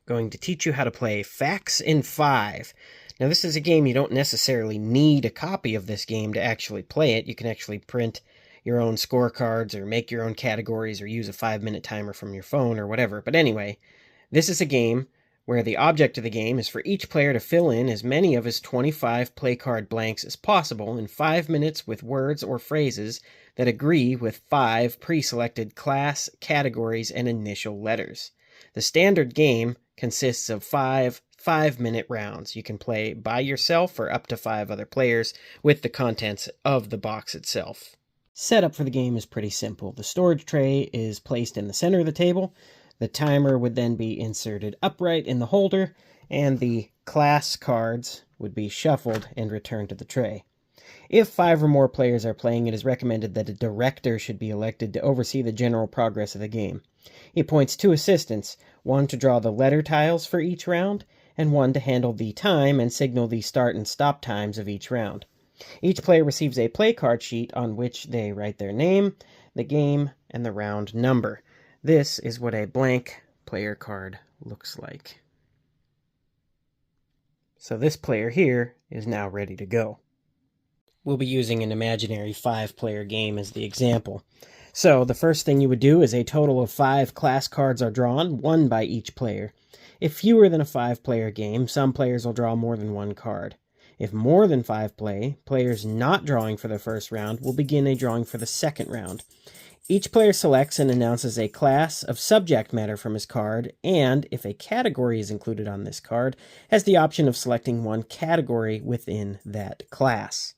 going to teach you how to play Facts in 5. Now, this is a game you don't necessarily need a copy of this game to actually play it. You can actually print your own scorecards or make your own categories or use a 5-minute timer from your phone or whatever. But anyway, this is a game where the object of the game is for each player to fill in as many of his 25 play card blanks as possible in 5 minutes with words or phrases that agree with 5 pre-selected class, categories, and initial letters. The standard game consists of 5 5-minute rounds. You can play by yourself or up to 5 other players with the contents of the box itself. Setup for the game is pretty simple. The storage tray is placed in the center of the table. The timer would then be inserted upright in the holder, and the class cards would be shuffled and returned to the tray. If 5 or more players are playing, it is recommended that a director should be elected to oversee the general progress of the game. He appoints 2 assistants, one to draw the letter tiles for each round, and one to handle the time and signal the start and stop times of each round. Each player receives a play card sheet on which they write their name, the game, and the round number. This is what a blank player card looks like. So this player here is now ready to go. We'll be using an imaginary 5-player game as the example. So the first thing you would do is a total of 5 class cards are drawn, 1 by each player. If fewer than a 5-player game, some players will draw more than 1 card. If more than 5 players not drawing for the first round will begin a drawing for the second round. Each player selects and announces a class of subject matter from his card, and if a category is included on this card, has the option of selecting one category within that class.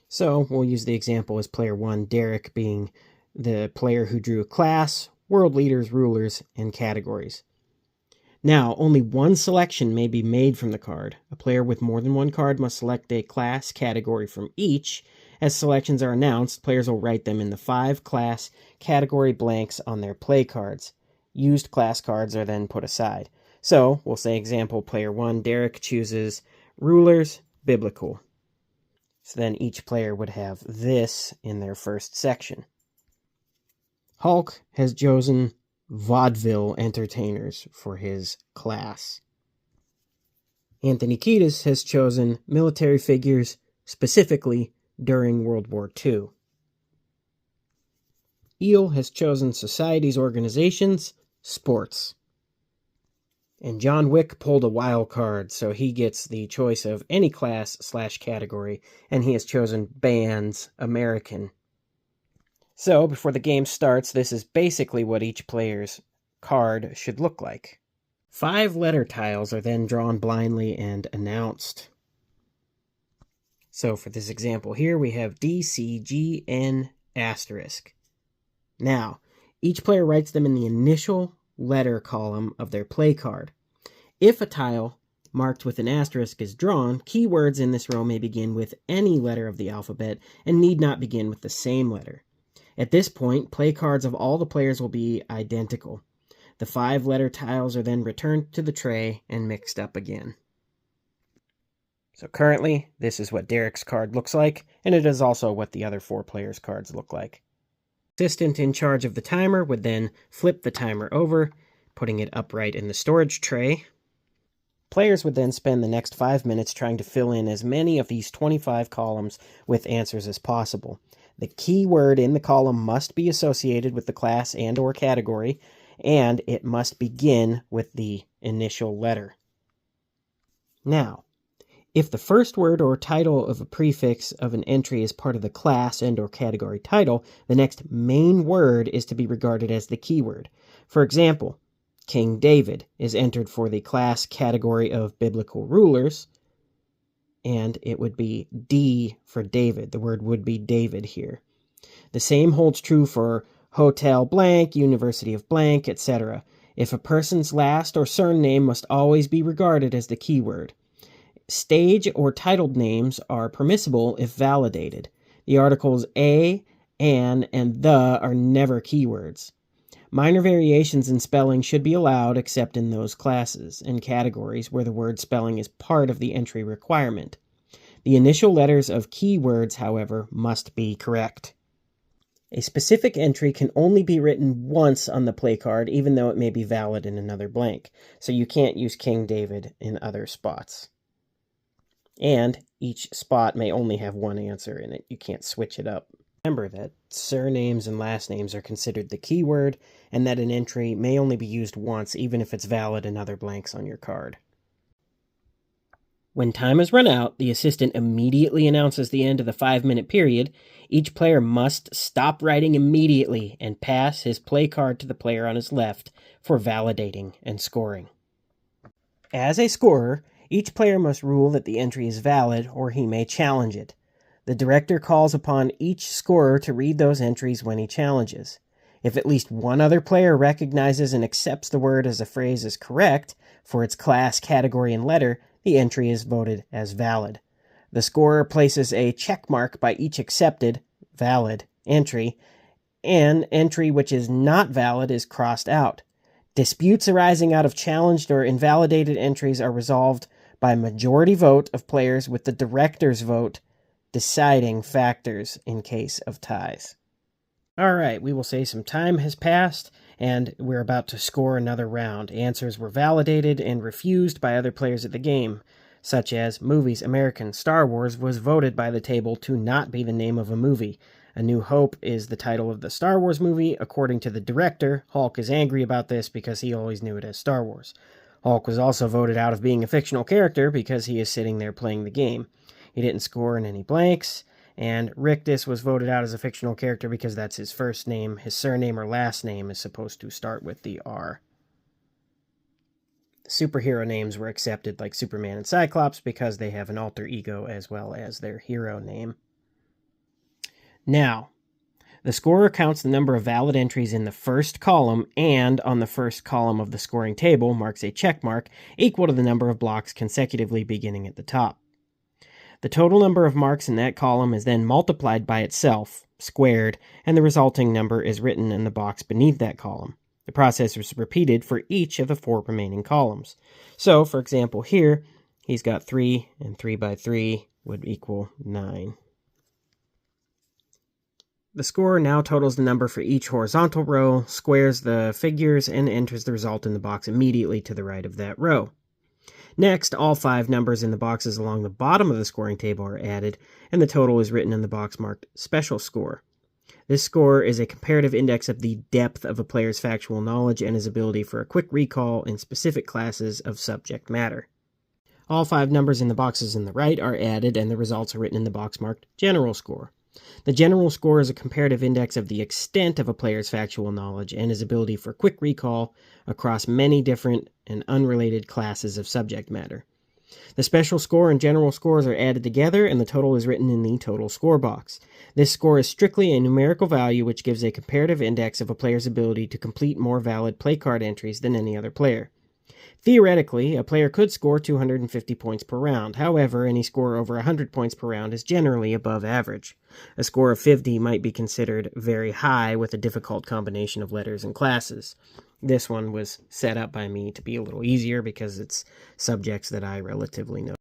So we'll use the example as player 1, Derek, being the player who drew class, world leaders, rulers, and categories. Now, only one selection may be made from the card. A player with more than 1 card must select a class category from each. As selections are announced, players will write them in the 5 class category blanks on their play cards. Used class cards are then put aside. So, we'll say example, player 1, Derek, chooses rulers, biblical. So then each player would have this in their first section. Hulk has chosen vaudeville entertainers for his class. Anthony Kiedis has chosen military figures, specifically during World War II. Eel has chosen societies, organizations, sports. And John Wick pulled a wild card, so he gets the choice of any class/category, and he has chosen bands, American. So, before the game starts, this is basically what each player's card should look like. 5 letter tiles are then drawn blindly and announced. So, for this example here, we have D, C, G, N, asterisk. Now, each player writes them in the initial letter column of their play card. If a tile marked with an asterisk is drawn, keywords in this row may begin with any letter of the alphabet and need not begin with the same letter. At this point, play cards of all the players will be identical. The 5-letter tiles are then returned to the tray and mixed up again. So currently, this is what Derek's card looks like, and it is also what the other 4 players' cards look like. The assistant in charge of the timer would then flip the timer over, putting it upright in the storage tray. Players would then spend the next 5 minutes trying to fill in as many of these 25 columns with answers as possible. The key word in the column must be associated with the class and or category, and it must begin with the initial letter. Now, if the first word or title of a prefix of an entry is part of the class and or category title, the next main word is to be regarded as the keyword. For example, King David is entered for the class category of biblical rulers, and it would be D for David. The word would be David here. The same holds true for hotel blank, university of blank, etc. If a person's last or surname must always be regarded as the keyword. Stage or titled names are permissible if validated. The articles a, an, and the are never keywords. Minor variations in spelling should be allowed except in those classes and categories where the word spelling is part of the entry requirement. The initial letters of keywords, however, must be correct. A specific entry can only be written once on the play card, even though it may be valid in another blank. So you can't use King David in other spots. And each spot may only have one answer in it. You can't switch it up. Remember that surnames and last names are considered the keyword, and that an entry may only be used once, even if it's valid in other blanks on your card. When time is run out, the assistant immediately announces the end of the 5-minute period. Each player must stop writing immediately and pass his play card to the player on his left for validating and scoring. As a scorer, each player must rule that the entry is valid, or he may challenge it. The director calls upon each scorer to read those entries when he challenges. If at least one other player recognizes and accepts the word as a phrase is correct for its class, category, and letter, the entry is voted as valid. The scorer places a check mark by each accepted, valid, entry. An entry which is not valid is crossed out. Disputes arising out of challenged or invalidated entries are resolved by majority vote of players, with the director's vote deciding factors in case of ties. All right, we will say some time has passed, and we're about to score another round. Answers were validated and refused by other players at the game, such as movies. American Star Wars was voted by the table to not be the name of a movie. A New Hope is the title of the Star Wars movie. According to the director, Hulk is angry about this because he always knew it as Star Wars. Hulk was also voted out of being a fictional character because he is sitting there playing the game. He didn't score in any blanks. And Rictus was voted out as a fictional character because that's his first name. His surname or last name is supposed to start with the R. Superhero names were accepted, like Superman and Cyclops, because they have an alter ego as well as their hero name. Now, the scorer counts the number of valid entries in the first column, and on the first column of the scoring table marks a check mark equal to the number of blocks consecutively beginning at the top. The total number of marks in that column is then multiplied by itself, squared, and the resulting number is written in the box beneath that column. The process is repeated for each of the 4 remaining columns. So, for example, here, he's got 3, and 3 by 3 would equal 9. The scorer now totals the number for each horizontal row, squares the figures, and enters the result in the box immediately to the right of that row. Next, all 5 numbers in the boxes along the bottom of the scoring table are added, and the total is written in the box marked Special Score. This score is a comparative index of the depth of a player's factual knowledge and his ability for a quick recall in specific classes of subject matter. All 5 numbers in the boxes in the right are added, and the results are written in the box marked General Score. The general score is a comparative index of the extent of a player's factual knowledge and his ability for quick recall across many different and unrelated classes of subject matter. The special score and general scores are added together, and the total is written in the total score box. This score is strictly a numerical value which gives a comparative index of a player's ability to complete more valid play card entries than any other player. Theoretically, a player could score 250 points per round. However, any score over 100 points per round is generally above average. A score of 50 might be considered very high with a difficult combination of letters and classes. This one was set up by me to be a little easier because it's subjects that I relatively know.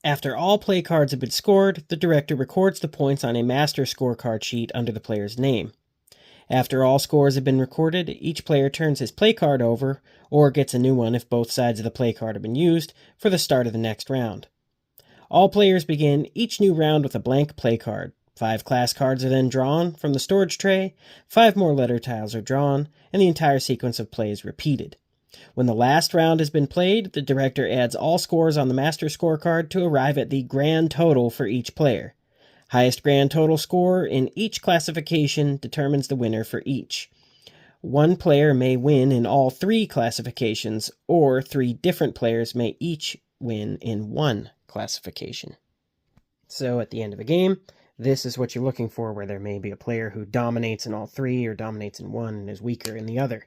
After all play cards have been scored, the director records the points on a master scorecard sheet under the player's name. After all scores have been recorded, each player turns his play card over, or gets a new one if both sides of the play card have been used, for the start of the next round. All players begin each new round with a blank play card. 5 class cards are then drawn from the storage tray, 5 more letter tiles are drawn, and the entire sequence of play is repeated. When the last round has been played, the director adds all scores on the master scorecard to arrive at the grand total for each player. Highest grand total score in each classification determines the winner for each. One player may win in all 3 classifications, or 3 different players may each win in 1 classification. So at the end of a game, this is what you're looking for, where there may be a player who dominates in all 3 or dominates in 1 and is weaker in the other.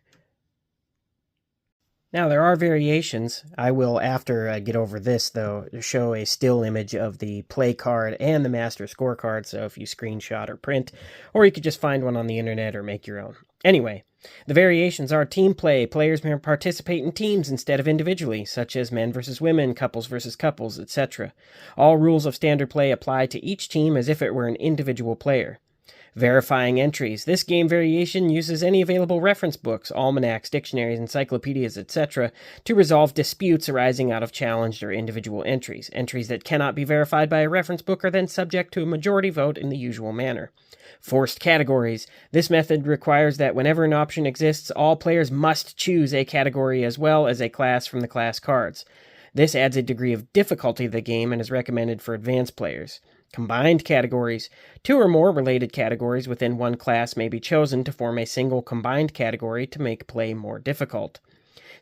Now, there are variations. I will, after I get over this, though, show a still image of the play card and the master scorecard, so if you screenshot or print, or you could just find one on the internet or make your own. Anyway, the variations are team play. Players may participate in teams instead of individually, such as men versus women, couples versus couples, etc. All rules of standard play apply to each team as if it were an individual player. Verifying entries. This game variation uses any available reference books, almanacs, dictionaries, encyclopedias, etc. to resolve disputes arising out of challenged or individual entries. Entries that cannot be verified by a reference book are then subject to a majority vote in the usual manner. Forced categories. This method requires that whenever an option exists, all players must choose a category as well as a class from the class cards. This adds a degree of difficulty to the game and is recommended for advanced players. Combined categories. 2 or more related categories within one class may be chosen to form a single combined category to make play more difficult.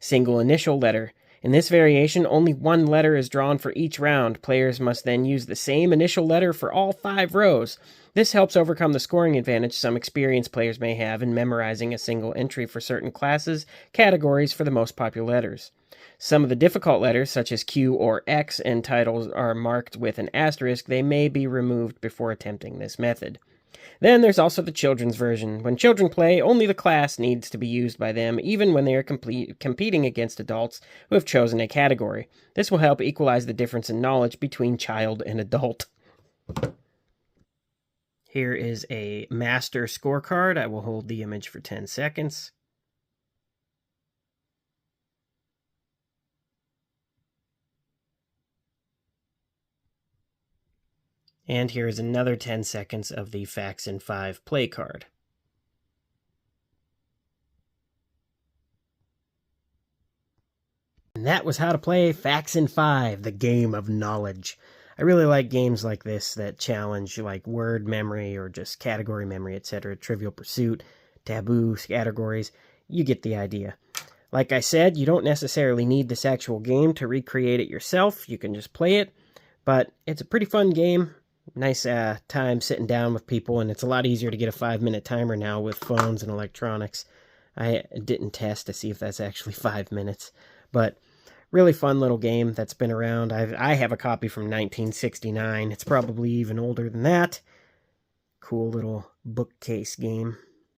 Single initial letter. In this variation, only one letter is drawn for each round. Players must then use the same initial letter for all 5 rows. This helps overcome the scoring advantage some experienced players may have in memorizing a single entry for certain classes, categories for the most popular letters. Some of the difficult letters, such as Q or X, in titles are marked with an asterisk. They may be removed before attempting this method. Then there's also the children's version. When children play, only the class needs to be used by them, even when they are competing against adults who have chosen a category. This will help equalize the difference in knowledge between child and adult. Here is a master scorecard. I will hold the image for 10 seconds. And here is another 10 seconds of the Facts in 5 play card. And that was how to play Facts in 5, the game of knowledge. I really like games like this that challenge like word memory or just category memory, etc. Trivial Pursuit, Taboo, categories. You get the idea. Like I said, you don't necessarily need this actual game to recreate it yourself. You can just play it. But it's a pretty fun game. Nice time sitting down with people, and it's a lot easier to get a 5-minute timer now with phones and electronics. I didn't test to see if that's actually 5 minutes, but really fun little game that's been around. I have a copy from 1969. It's probably even older than that. Cool little bookcase game.